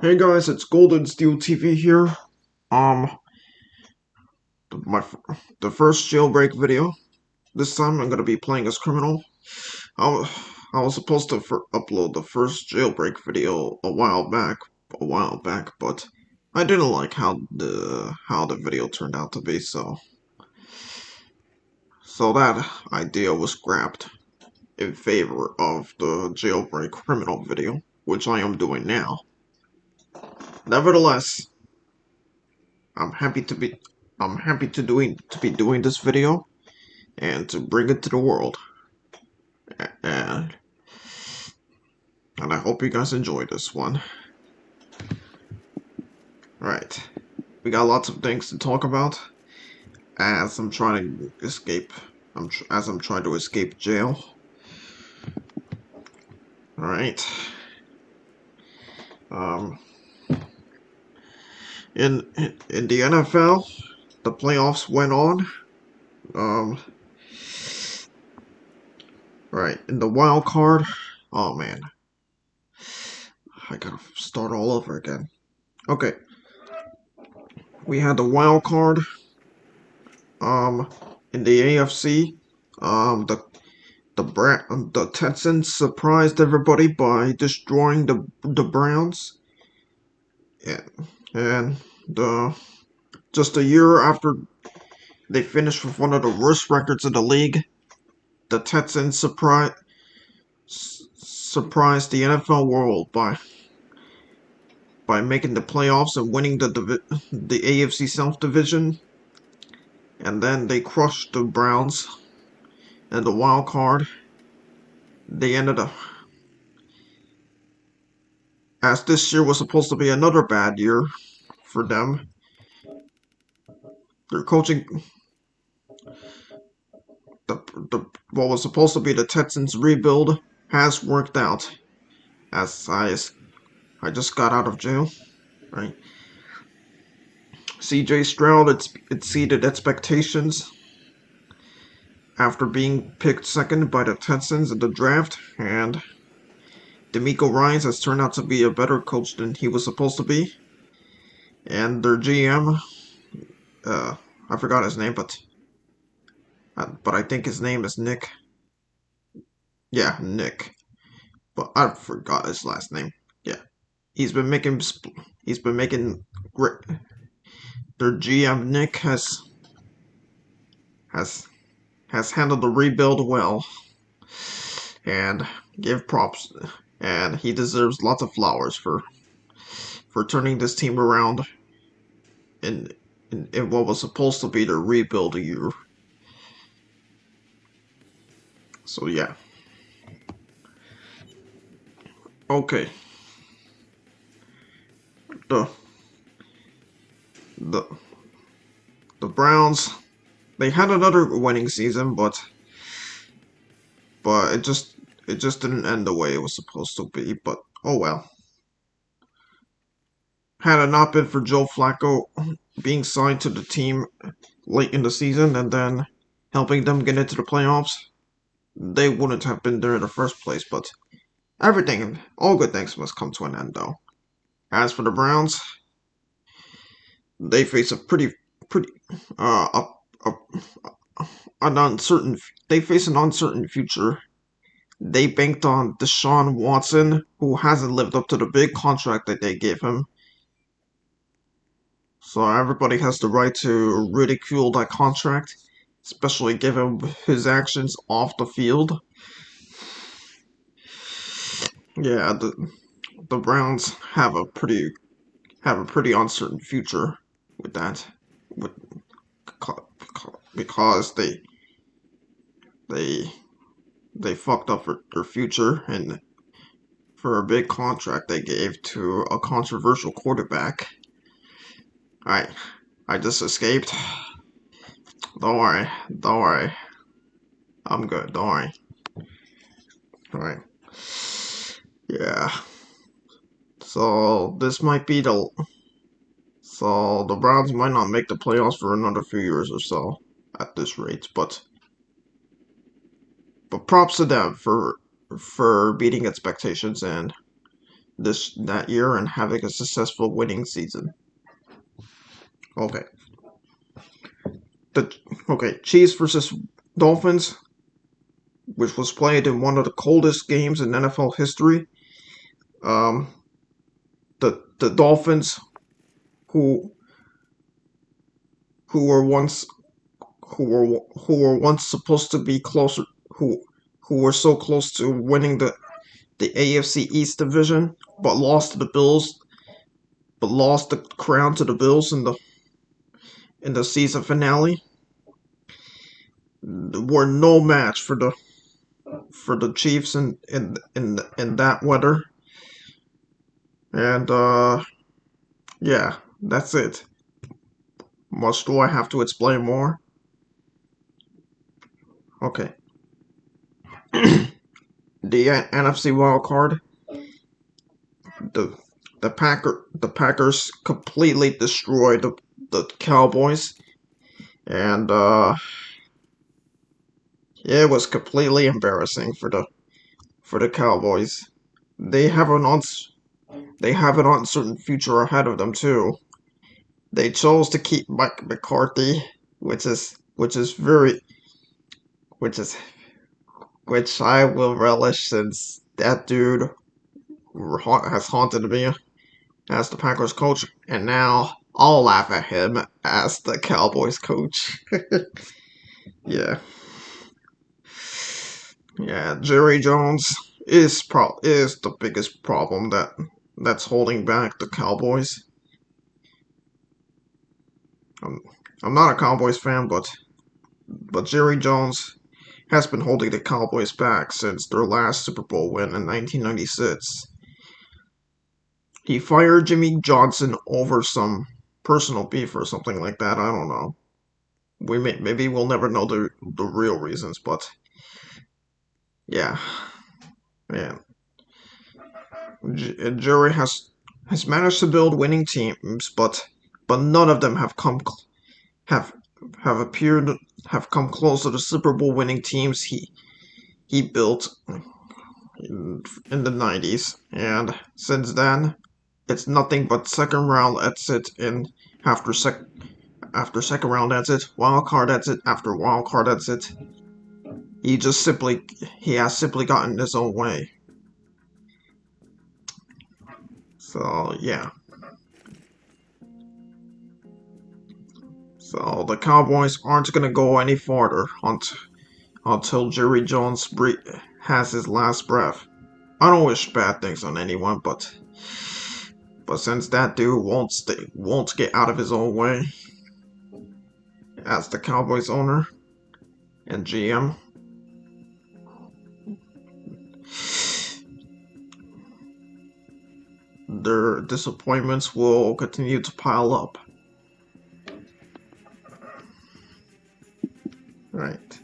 Hey guys, it's GoldenSteelTV here. Um, my the first jailbreak video. This time I'm gonna be playing as criminal. I, wa- I was supposed to upload the first jailbreak video a while back, but I didn't like how the video turned out to be, so that idea was scrapped in favor of the jailbreak criminal video, which I am doing now. Nevertheless, I'm happy to be to be doing this video and to bring it to the world. And I hope you guys enjoy this one. Right. We got lots of things to talk about as I'm trying to escape. As I'm trying to escape jail. Alright. Um in the NFL, the playoffs went on. Um right, in the wild card. Oh man. I gotta start all over again. Okay. We had the wild card. Um in the AFC. The the Texans surprised everybody by destroying the Browns. Yeah. And the just a year after they finished with one of the worst records in the league, the Texans surprised the NFL world by making the playoffs and winning the AFC South division. And then they crushed the Browns and the wild card. They ended up, as this year was supposed to be another bad year for them. Their coaching, the what was supposed to be the Texans rebuild has worked out. As I just got out of jail, right? CJ Stroud exceeded expectations after being picked second by the Texans in the draft, and D'Amico Ryans has turned out to be a better coach than he was supposed to be. And their GM, uh, I forgot his name, but I think his name is Nick. Yeah, Nick. But I forgot his last name. Yeah, he's been making he's been making great. Their GM Nick has has handled the rebuild well, and give props, and he deserves lots of flowers for turning this team around in in what was supposed to be their rebuild year. So yeah, okay. The the the Browns, they had another winning season, but it just didn't end the way it was supposed to be. But oh well. Had it not been for Joe Flacco being signed to the team late in the season and then helping them get into the playoffs, they wouldn't have been there in the first place. But all good things must come to an end, though. As for the Browns, they face a pretty, uh, a, an uncertain, they face an uncertain future. They banked on Deshaun Watson, who hasn't lived up to the big contract that they gave him. So everybody has the right to ridicule that contract, especially given his actions off the field. Yeah, the Browns have a pretty uncertain future with that, with because they they fucked up their future and for a big contract they gave to a controversial quarterback. I I just escaped. Don't worry, I'm good. Don't worry. All right. Yeah. So this might be the so the Browns might not make the playoffs for another few years or so at this rate, but props to them for beating expectations and that year and having a successful winning season. Okay. Chiefs versus Dolphins, which was played in one of the coldest games in NFL history. Um, the Dolphins, who who were once who were once supposed to be closer, who were so close to winning the AFC East division, but lost to the Bills, but lost the crown to the Bills in the season finale, were no match for the Chiefs in that weather. And yeah, that's it. Much do I have to explain more? Okay. The NFC wild card, the the Packers completely destroyed the Cowboys, and it was completely embarrassing for the Cowboys. They have they have an uncertain future ahead of them too. They chose to keep Mike McCarthy, which is very which is which I will relish, since that dude has haunted me as the Packers coach, and now I'll laugh at him as the Cowboys coach. Yeah, yeah. Jerry Jones is the biggest problem that's holding back the Cowboys. I'm, I'm not a Cowboys fan, but Jerry Jones has been holding the Cowboys back since their last Super Bowl win in 1996. He fired Jimmy Johnson over some personal beef or something like that. I don't know. Maybe we'll never know the real reasons, but yeah, man. Jerry has managed to build winning teams, but none of them have appeared have come close to the Super Bowl winning teams he built in the 90s, and since then it's nothing but second round exit in after second round exit, wild card exit after wild card exit. He has simply gotten his own way. So yeah. So the Cowboys aren't gonna go any farther until Jerry Jones has his last breath. I don't wish bad things on anyone, but since that dude won't get out of his own way as the Cowboys owner and GM, their disappointments will continue to pile up. Right.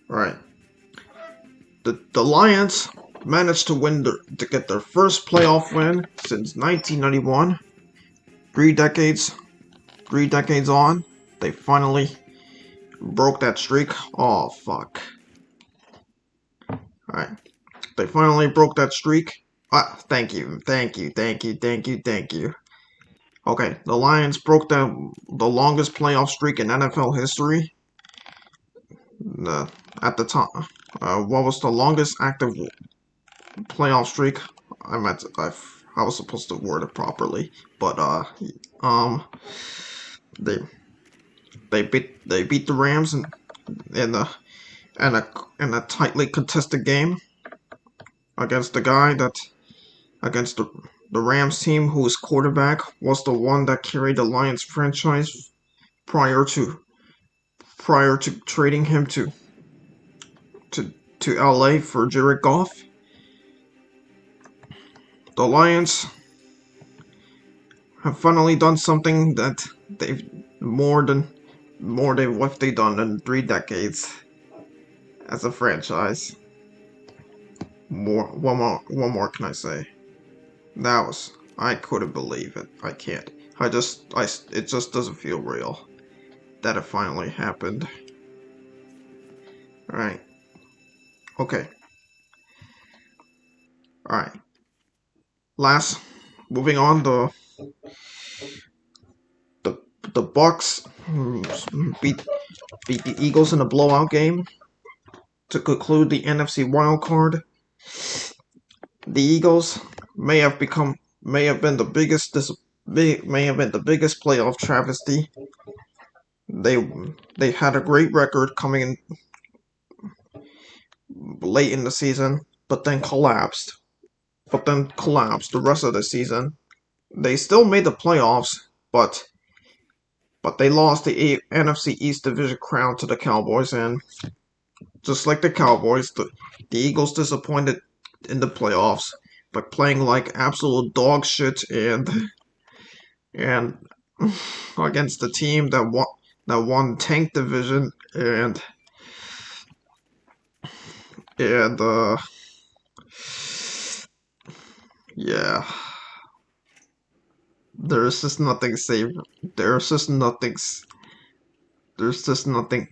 Right. The Lions managed to get their first playoff win since 1991. 3 decades, 3 decades on, they finally broke that streak. Oh fuck! All right, they finally broke that streak. Ah, thank you, thank you, thank you, thank you, thank you. Okay, the Lions broke the longest playoff streak in NFL history. The at the time, what was the longest active playoff streak? I was supposed to word it properly, but um, they they beat the Rams in the in a tightly contested game against the guy that against the Rams team whose quarterback was the one that carried the Lions franchise prior to trading him to to LA for Jared Goff. The Lions have finally done something that they've more than what they've done in 3 decades as a franchise. One more can I say? That was I couldn't believe it. I can't. It just doesn't feel real that it finally happened. All right. Okay. All right. Moving on, the the Bucks beat beat the Eagles in a blowout game to conclude the NFC wild card. The Eagles may have become may have been the biggest may have been the biggest playoff travesty. They they had a great record coming in late in the season, but then collapsed. The rest of the season. They still made the playoffs, but they lost the NFC East division crown to the Cowboys, and just like the Cowboys, the Eagles disappointed in the playoffs by playing like absolute dog shit and against the team that won tank division and yeah, there's just nothing safe. There's just nothing. There's just nothing.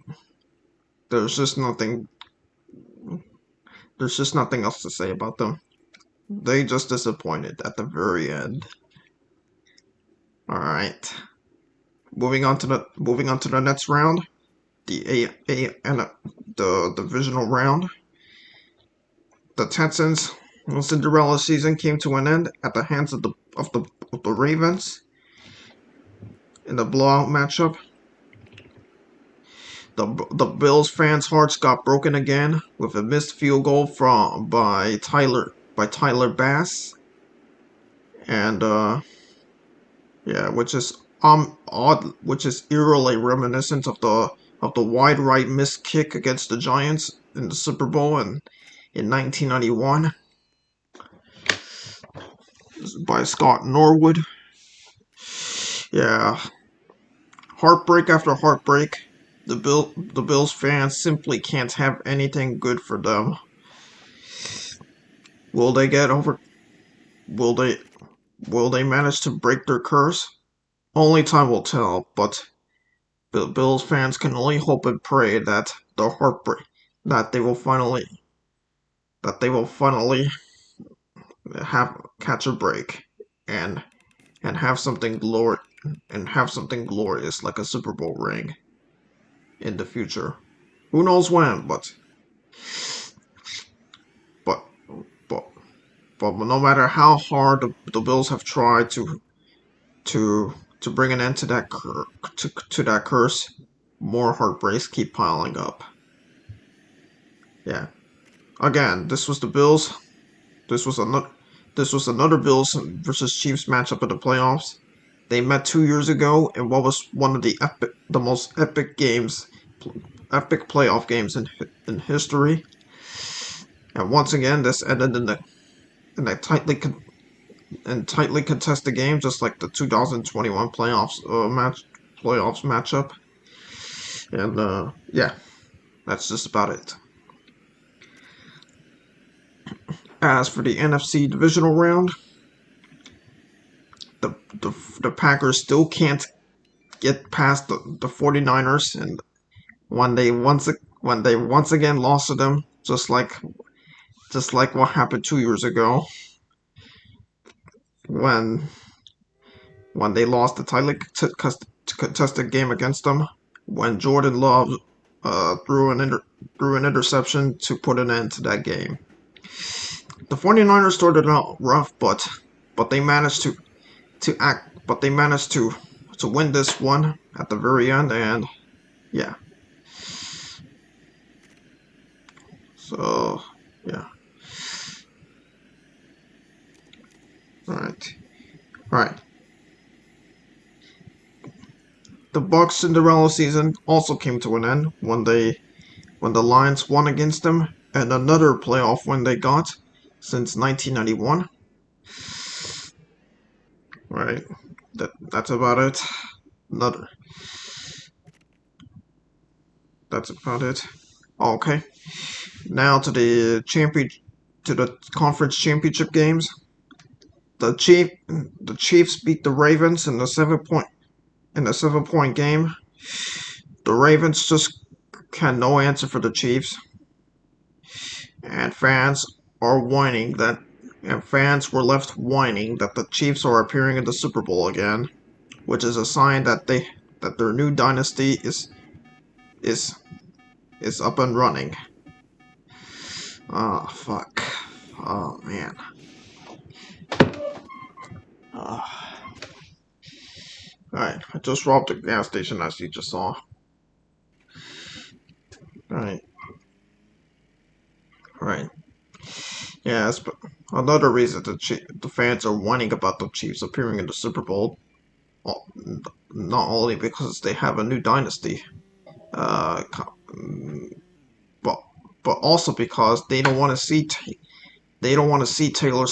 There's just nothing. There's just nothing else to say about them. They just disappointed at the very end. All right. Moving on to the next round, the the divisional round. The Texans' Cinderella season came to an end at the hands of the Ravens in the blowout matchup. The Bills fans' hearts got broken again with a missed field goal by Tyler Bass, and yeah, which is eerily reminiscent of the wide right missed kick against the Giants in the Super Bowl in 1991 by Scott Norwood. Yeah, heartbreak after heartbreak. The Bills fans simply can't have anything good for them. Will they get over? Will they manage to break their curse? Only time will tell. But Bills fans can only hope and pray that the heartbreak that they will finally have catch a break and and have something glor have something glorious like a Super Bowl ring in the future. Who knows when, but but but no matter how hard the Bills have tried to bring an end to that curse, more heartbreaks keep piling up. Yeah. Again, this was the Bills. This was another this was another Bills versus Chiefs matchup of the playoffs. They met 2 years ago in what was one of the most epic playoff games in history. And once again, this ended in a tightly contested game, just like the 2021 playoffs matchup. And yeah, that's just about it. As for the NFC divisional round, the the Packers still can't get past the 49ers, and when they once again lost to them, just like what happened 2 years ago when they lost the tightly contested game against them, when Jordan Love threw an interception to put an end to that game. The 49ers started out rough, but they managed to win this one at the very end, and yeah. So yeah. All right. All right. The Bucks Cinderella season also came to an end when the Lions won against them, and another playoff win they got since 1991. Right. That's about it. Another. That's about it. Okay. Now to the conference championship games. The Chiefs beat the Ravens in the 7 point game. The Ravens just had no answer for the Chiefs, and fans are whining and fans were left whining that the Chiefs are appearing in the Super Bowl again, which is a sign that their new dynasty is is up and running. Oh fuck. Oh man. Alright, I just robbed a gas station as you just saw. Alright. Alright. Yeah, that's another reason the fans are whining about the Chiefs appearing in the Super Bowl. Not only because they have a new dynasty, uh, but also because they don't want to see Taylor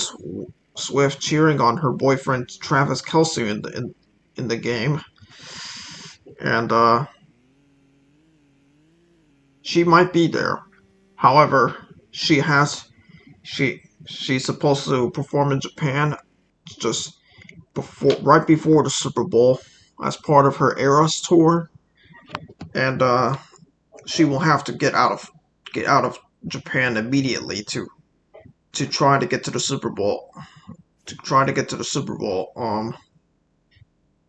Swift cheering on her boyfriend Travis Kelce in the game, and she might be there. However, she's supposed to perform in Japan just right before the Super Bowl as part of her Eras tour, and she will have to get out of Japan immediately to try to get to the Super Bowl. To try to get to the Super Bowl,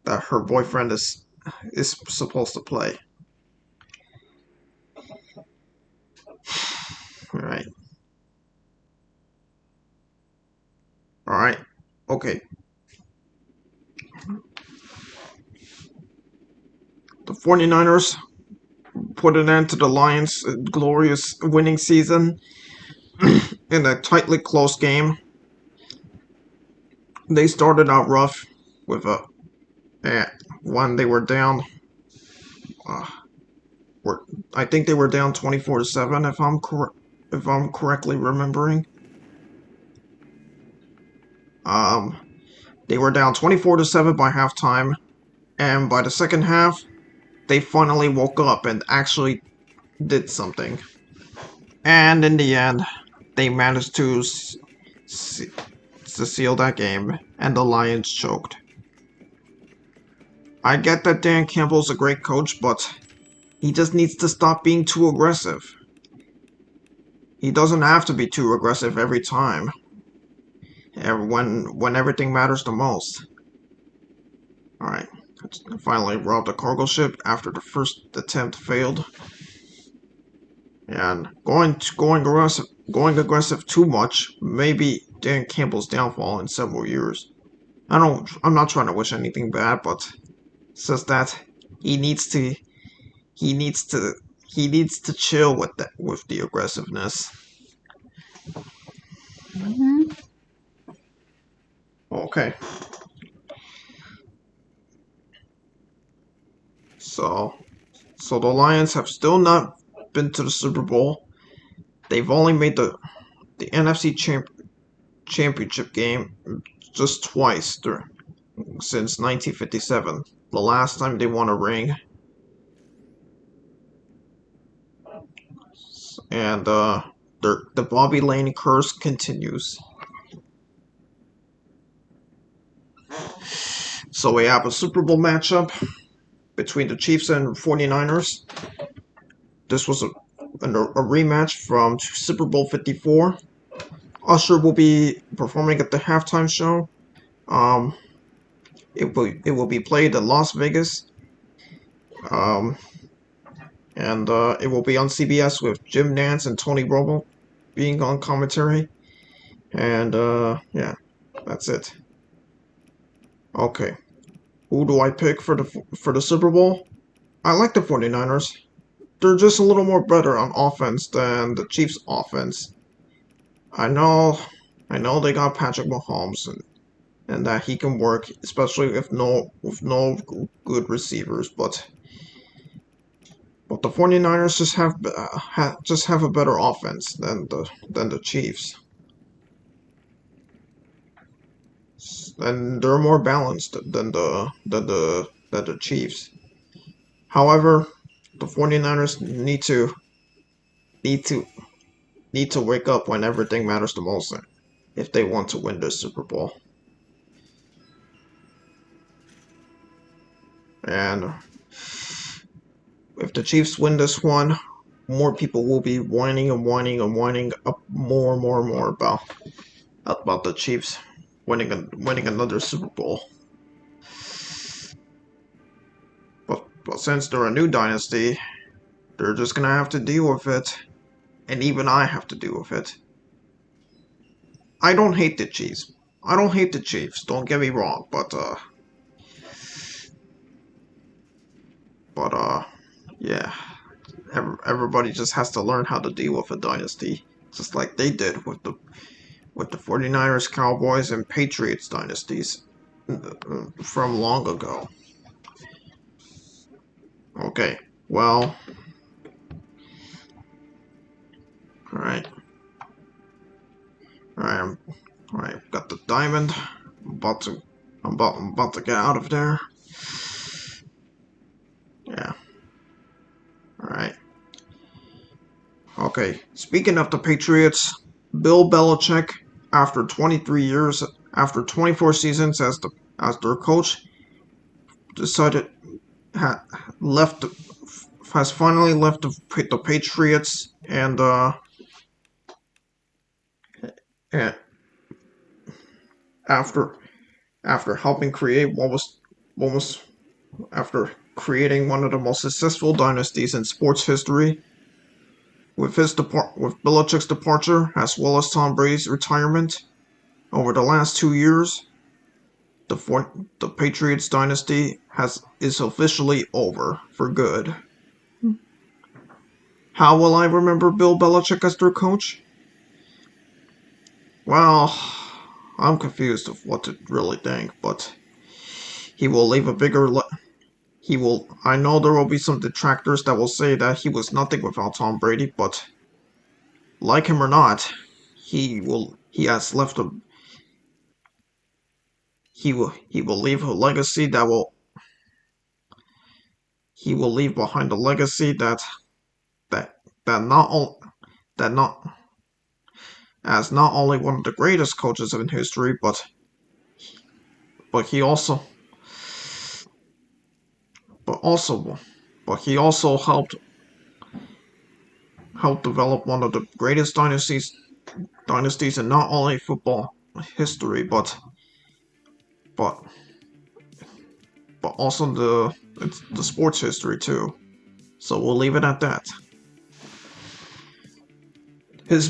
that her boyfriend is supposed to play. All right. All right. Okay. The 49ers put an end to the Lions' glorious winning season in a tightly close game. They started out rough with when they were down. Uh, I think they were down 24-7 if I'm correctly remembering. Um, they were down 24-7 by halftime, and by the second half, they finally woke up and actually did something. And in the end, they managed to seal that game, and the Lions choked. I get that Dan Campbell's a great coach, but he just needs to stop being too aggressive. He doesn't have to be too aggressive every time, when everything matters the most. Alright, finally robbed a cargo ship after the first attempt failed. And going aggressive too much may be Dan Campbell's downfall in several years. I'm not trying to wish anything bad, but it's just that he needs to he needs to chill with the aggressiveness. Okay. So the Lions have still not been to the Super Bowl. They've only made the NFC championship game just twice since 1957, the last time they won a ring. And the Bobby Lane curse continues. So we have a Super Bowl matchup between the Chiefs and 49ers. This was a rematch from Super Bowl 54. Usher will be performing at the halftime show. It will be played in Las Vegas. And it will be on CBS with Jim Nantz and Tony Romo being on commentary. And yeah, that's it. Okay. Who do I pick for the Super Bowl? I like the 49ers. They're just a little more better on offense than the Chiefs' offense. I know they got Patrick Mahomes and that he can work, especially with no good receivers, but the 49ers just have a better offense than the Chiefs. And they're more balanced than the Chiefs. However, the 49ers need to wake up when everything matters the most if they want to win this Super Bowl. And if the Chiefs win this one, more people will be whining up more about about the Chiefs winning another Super Bowl. But since they're a new dynasty, they're just gonna have to deal with it, and even I have to deal with it. I don't hate the Chiefs. I don't hate the Chiefs. Don't get me wrong, but yeah. Everybody just has to learn how to deal with a dynasty, just like they did with the 49ers, Cowboys, and Patriots dynasties from long ago. Okay, well, alright. Alright, alright, got the diamond. I'm about to get out of there. Yeah. Alright. Okay, speaking of the Patriots, Bill Belichick, after 23 years, after 24 seasons as their coach, decided ha, left has finally left the Patriots and after helping create what was after creating one of the most successful dynasties in sports history. With Belichick's departure, as well as Tom Brady's retirement, over the last 2 years, the Patriots dynasty is officially over for good. How will I remember Bill Belichick as their coach? Well, I'm confused of what to really think, but he will leave a bigger. He will. I know there will be some detractors that will say that he was nothing without Tom Brady, but like him or not, he will. He has left a. He will leave a legacy that will. He will leave behind a legacy that that not all that not as not only one of the greatest coaches in history, but he also but also but he also helped develop one of the greatest dynasties in not only football history, but but also the sports history too. So we'll leave it at that. His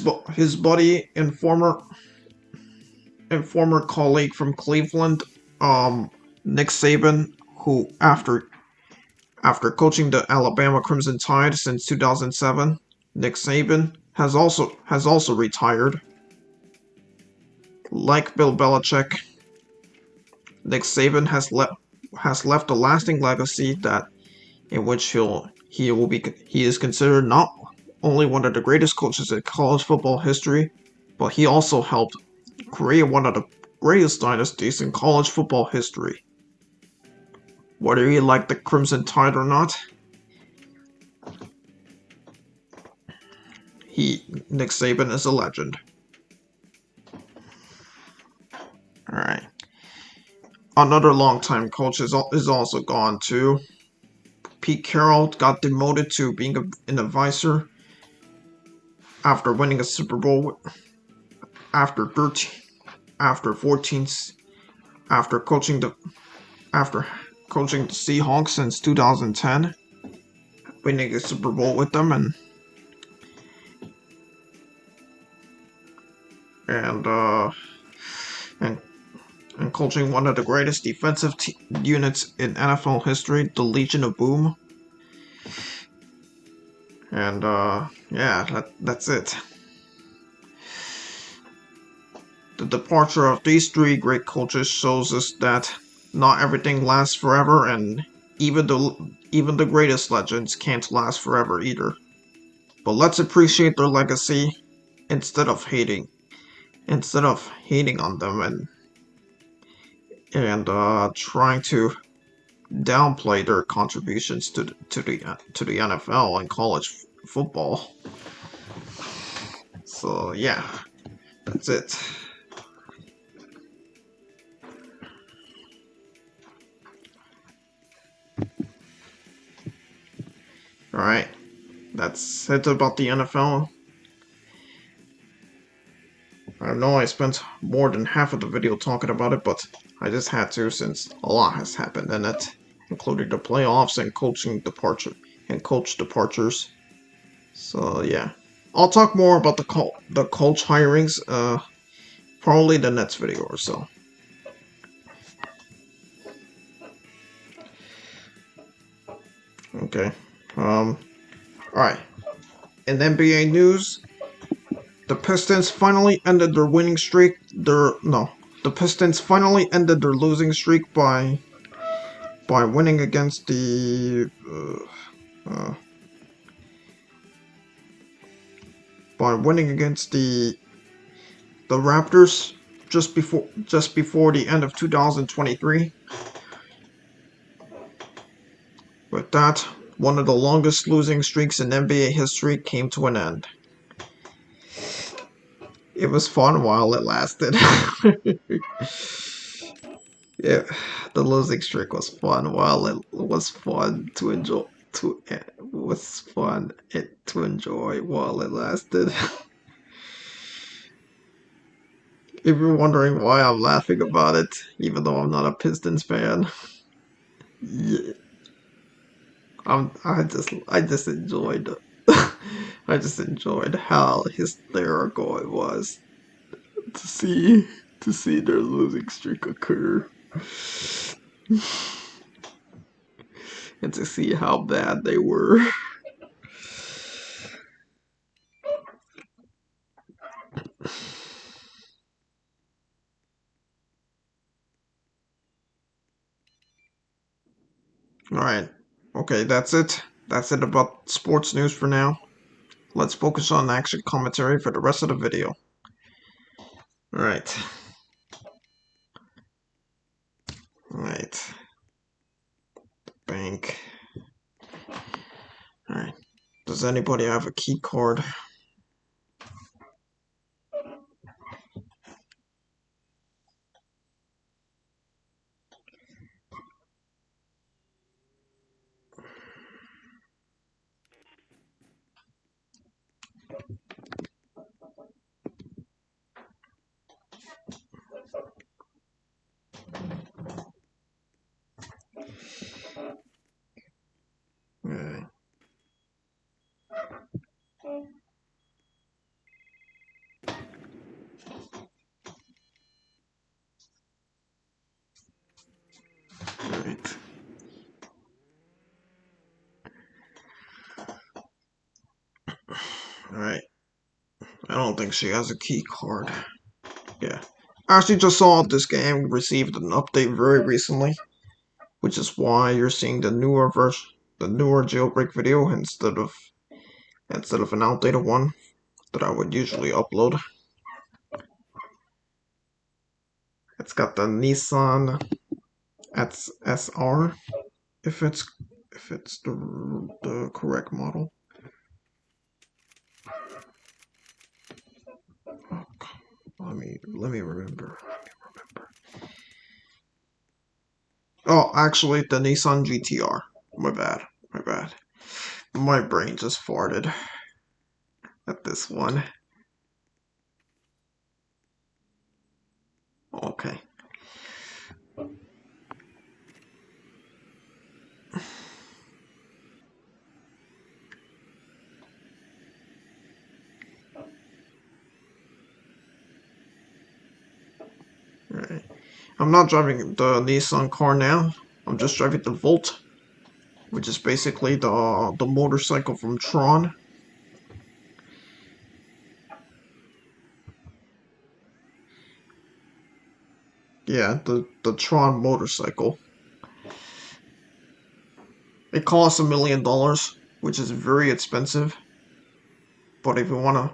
buddy and former colleague from Cleveland, Nick Saban, who after coaching the Alabama Crimson Tide since 2007, Nick Saban has also retired. Like Bill Belichick, Nick Saban has left a lasting legacy that in which he is considered not only one of the greatest coaches in college football history, but he also helped create one of the greatest dynasties in college football history. Whether you like the Crimson Tide or not, Nick Saban is a legend. All right. Another longtime coach is also gone too. Pete Carroll got demoted to being an advisor after winning a Super Bowl after 13 after 14 after coaching the after coaching the Seahawks since 2010, winning a Super Bowl with them and uh and and coaching one of the greatest defensive units in NFL history, the Legion of Boom. And yeah, that's it. The departure of these three great coaches shows us that not everything lasts forever, and even the greatest legends can't last forever either. But let's appreciate their legacy instead of hating on them and trying to downplay their contributions to the NFL and college football. So yeah, that's it. All right, that's it about the NFL. All I know I spent more than half of the video talking about it, but I just had to since a lot has happened in it, including the playoffs and coach departures. So yeah, I'll talk more about the coach hirings, probably the next video or so. Okay. Alright. In NBA news, the Pistons finally ended their winning streak. The Pistons finally ended their losing streak by winning against the by winning against the Raptors just before the end of 2023. With that, one of the longest losing streaks in NBA history came to an end. It was fun while it lasted. Yeah, the losing streak was fun while it was fun to enjoy. It was fun to enjoy while it lasted. If you're wondering why I'm laughing about it, even though I'm not a Pistons fan, yeah, I just enjoyed I just enjoyed how hysterical it was to see their losing streak occur and to see how bad they were. Alright. Okay, that's it. That's it about sports news for now. Let's focus on action commentary for the rest of the video. Alright. Alright. Bank. Alright. Does anybody have a key card? Alright. Alright. Alright. I don't think she has a key card. Yeah. I actually just saw this game received an update very recently, which is why you're seeing the newer jailbreak video instead of an outdated one that I would usually upload. It's got the Nissan SR, if it's the correct model. Oh, let me remember. Oh, actually, the Nissan GTR. My bad. My bad. My brain just farted at this one. Okay. Alright. I'm not driving the Nissan car now. I'm just driving the Volt, which is basically the motorcycle from Tron. Yeah, the Tron motorcycle. It costs $1 million, which is very expensive. But if you wanna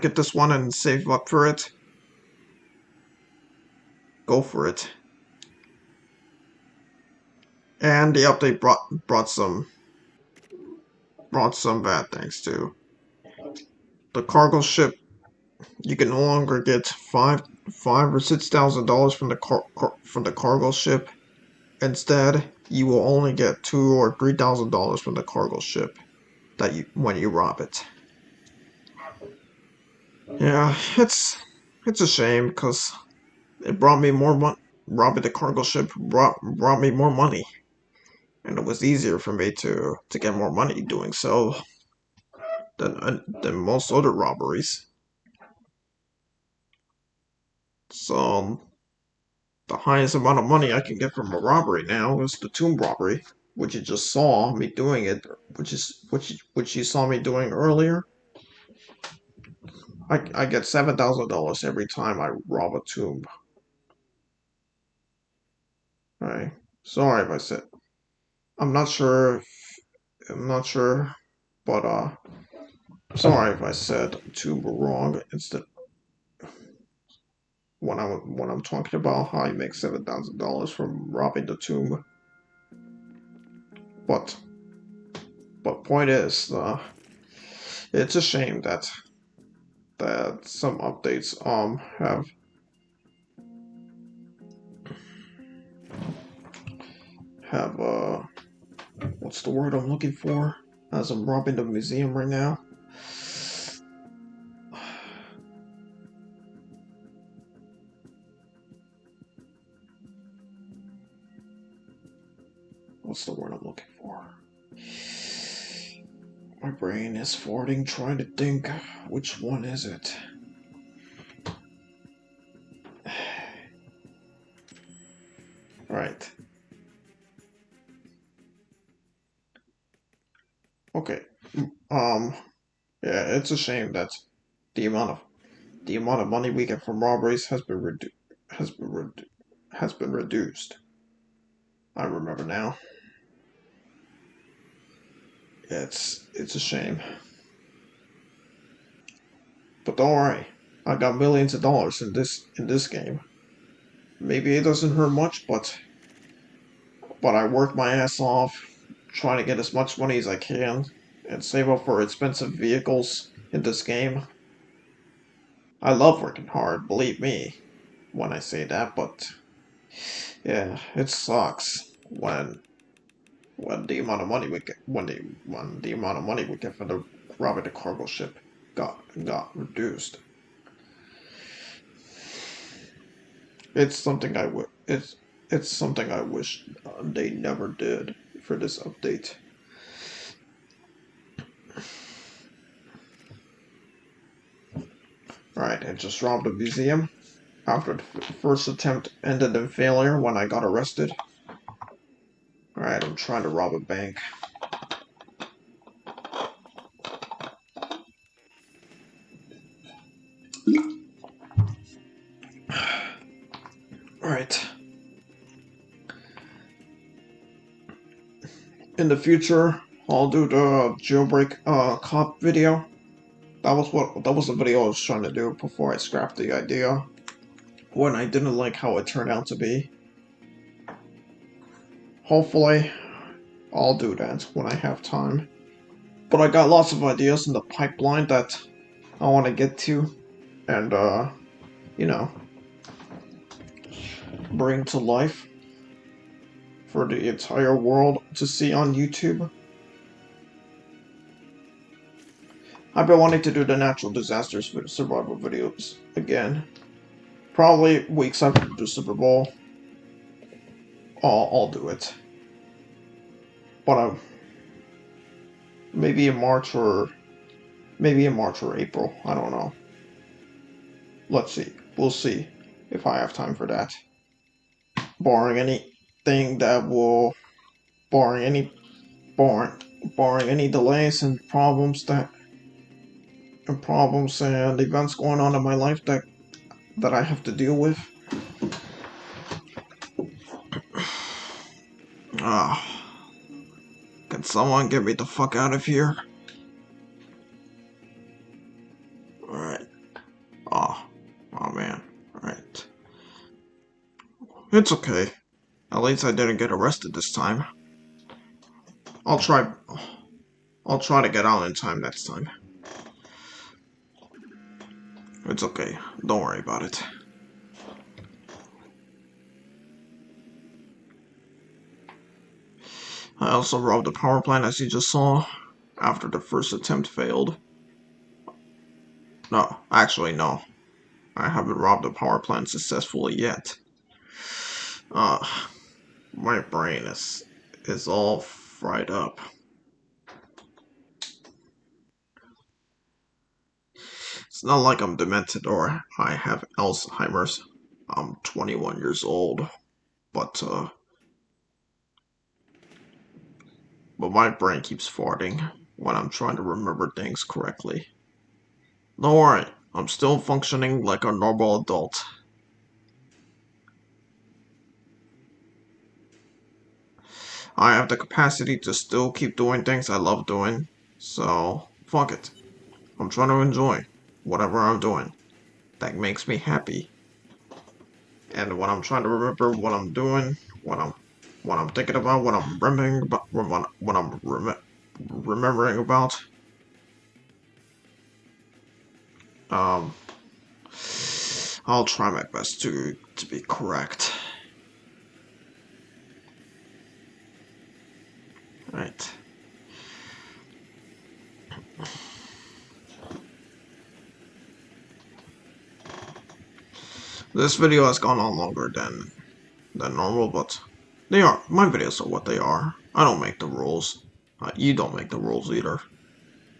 get this one and save up for it, go for it. And the update brought some bad things too. The cargo ship, you can no longer get five or $6,000 from the cargo ship. Instead, you will only get $2,000 or $3,000 from the cargo ship when you rob it. Yeah, It's a shame, because it brought me more money. Robbing the cargo ship brought me more money. And it was easier for me to get more money doing so than most other robberies. So the highest amount of money I can get from a robbery now is the tomb robbery, which you just saw me doing it, which you saw me doing earlier. I get $7,000 every time I rob a tomb. Right. Sorry if I said. I'm not sure. I'm not sure, but sorry if I said tomb wrong instead. When I'm talking about how I make $7,000 from robbing the tomb, but point is, it's a shame that some updates have what's the word I'm looking for? As I'm robbing the museum right now. What's the word I'm looking for? My brain is farting trying to think. Which one is it? Right. Okay. Yeah, it's a shame that the amount of money we get from robberies has been redu- has been reduced. I remember now. It's a shame. But don't worry. I got millions of dollars in this game. Maybe it doesn't hurt much, but I work my ass off trying to get as much money as I can and save up for expensive vehicles in this game. I love working hard, believe me, when I say that, but yeah, it sucks when the amount of money we get when the amount of money we get for the robbing the cargo ship got reduced. It's something I would it's something I wish they never did for this update. Alright, I just robbed a museum after the first attempt ended in failure when I got arrested. Alright, I'm trying to rob a bank. Alright. In the future, I'll do the jailbreak cop video. That was the video I was trying to do before I scrapped the idea when I didn't like how it turned out to be. Hopefully, I'll do that when I have time. But I got lots of ideas in the pipeline that I want to get to and you know, bring to life for the entire world to see on YouTube. I've been wanting to do the natural disasters survival videos again. Probably weeks after the Super Bowl. I'll do it. But maybe in March or April. I don't know. Let's see. We'll see if I have time for that. Barring anything that will, barring any, barring, barring any delays and problems and events going on in my life that I have to deal with. Ah, can someone get me the fuck out of here? Alright. Oh man. Alright. It's okay. At least I didn't get arrested this time. I'll try to get out in time next time. It's okay. Don't worry about it. I also robbed the power plant as you just saw after the first attempt failed. No, actually no. I haven't robbed a power plant successfully yet. Uh, my brain is all fried up. It's not like I'm demented or I have Alzheimer's. I'm 21 years old, but my brain keeps farting when I'm trying to remember things correctly. Don't worry, I'm still functioning like a normal adult. I have the capacity to still keep doing things I love doing, so fuck it. I'm trying to enjoy whatever I'm doing that makes me happy. And when I'm trying to remember what I'm doing, what I'm thinking about, what I'm remembering about, what I'm remembering about, um, I'll try my best to be correct. Right. This video has gone on longer than normal, but my videos are what they are. I don't make the rules. You don't make the rules either.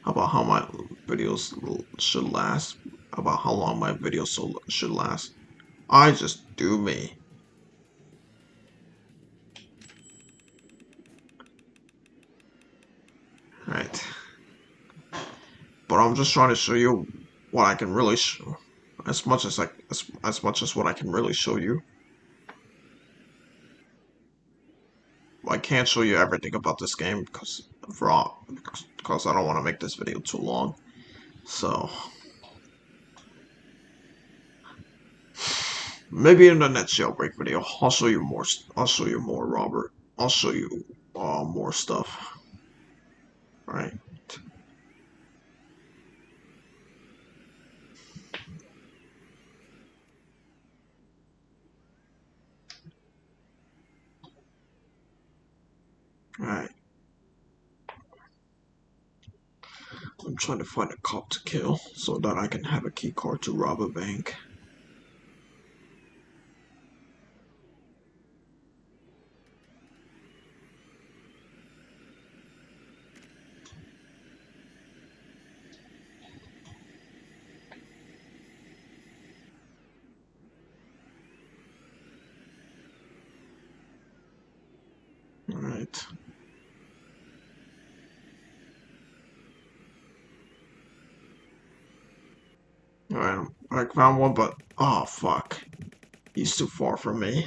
About how my videos should last. About how long my videos should last. I just do me. Right. But I'm just trying to show you what I can really show. As much as what I can really show you. I can't show you everything about this game because I don't want to make this video too long. So maybe in the next jailbreak video, I'll show you more. I'll show you more, Robert. I'll show you more stuff. All right. All right. I'm trying to find a cop to kill so that I can have a key card to rob a bank. All right. Alright, I found one, but oh fuck, he's too far from me.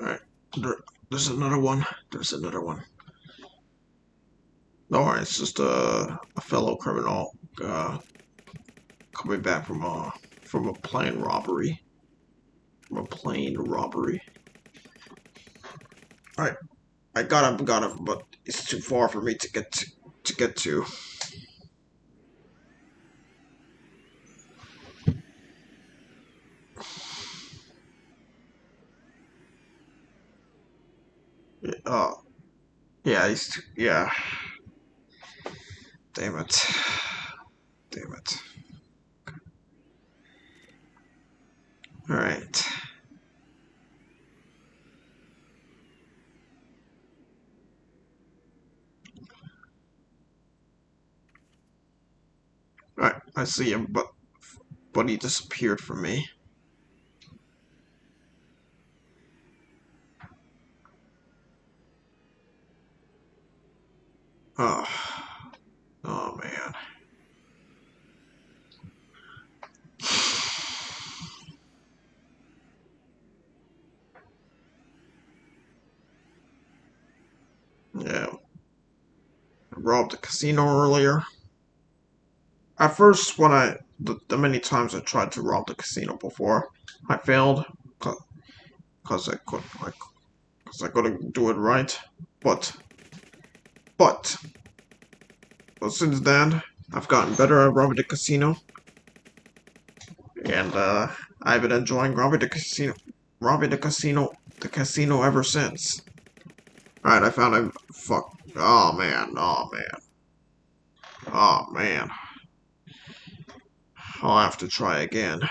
Alright, there's another one. There's another one. No, it's just a fellow criminal coming back from a plane robbery. From a plane robbery. Alright, I got him, but it's too far for me to get to. Uh, yeah, yeah. Damn it. Damn it. Alright. Alright, I see him, but he disappeared from me. Oh, oh man. Yeah, I robbed a casino earlier. At first, the many times I tried to rob the casino before, I failed because I couldn't do it right. But but since then, I've gotten better at robbing the casino, and I've been enjoying robbing the casino ever since. All right, I found a fuck. Oh man, oh man, oh man. I'll have to try again.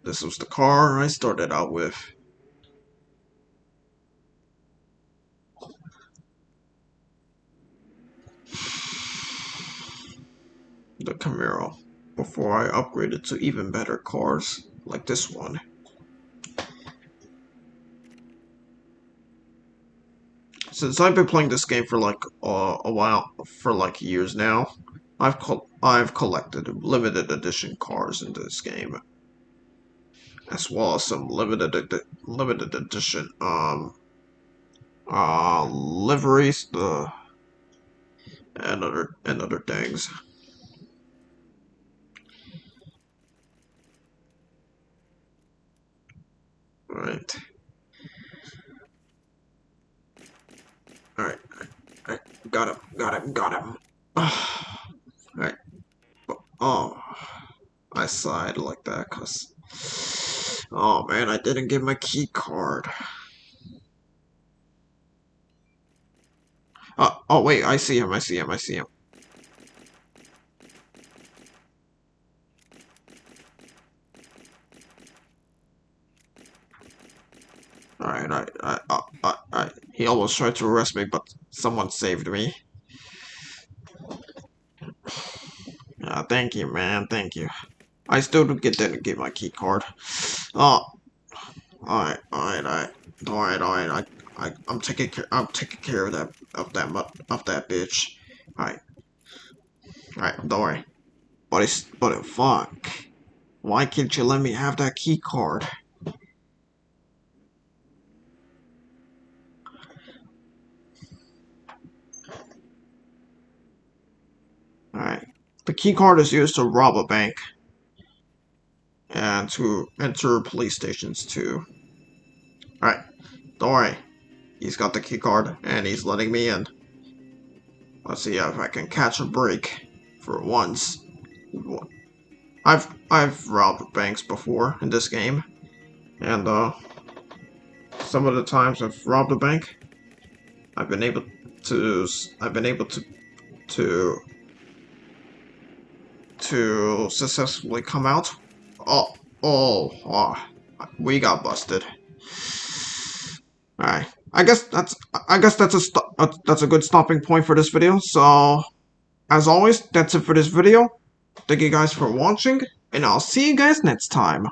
This was the car I started out with. The Camaro. Before I upgraded to even better cars, like this one. Since I've been playing this game for like a while, for like years now, I've collected limited edition cars in this game, as well as some limited edition liveries, and other things. Right. Alright. Alright. Got him. Alright. Oh, I sighed like that because, oh man, I didn't get my key card. Oh wait, I see him. Alright. He almost tried to arrest me, but someone saved me. Thank you, man. Thank you. I still didn't get my key card. Oh, alright. I'm taking care of that bitch. Alright. Don't worry. But fuck. Why can't you let me have that key card? Alright. The key card is used to rob a bank and to enter police stations too. Alright. Don't worry. He's got the key card and he's letting me in. Let's see if I can catch a break for once. I've robbed banks before in this game, and some of the times I've robbed a bank, I've been able to to successfully come out. Oh, we got busted. All right. I guess that's a good stopping point for this video. So, as always, that's it for this video. Thank you guys for watching, and I'll see you guys next time.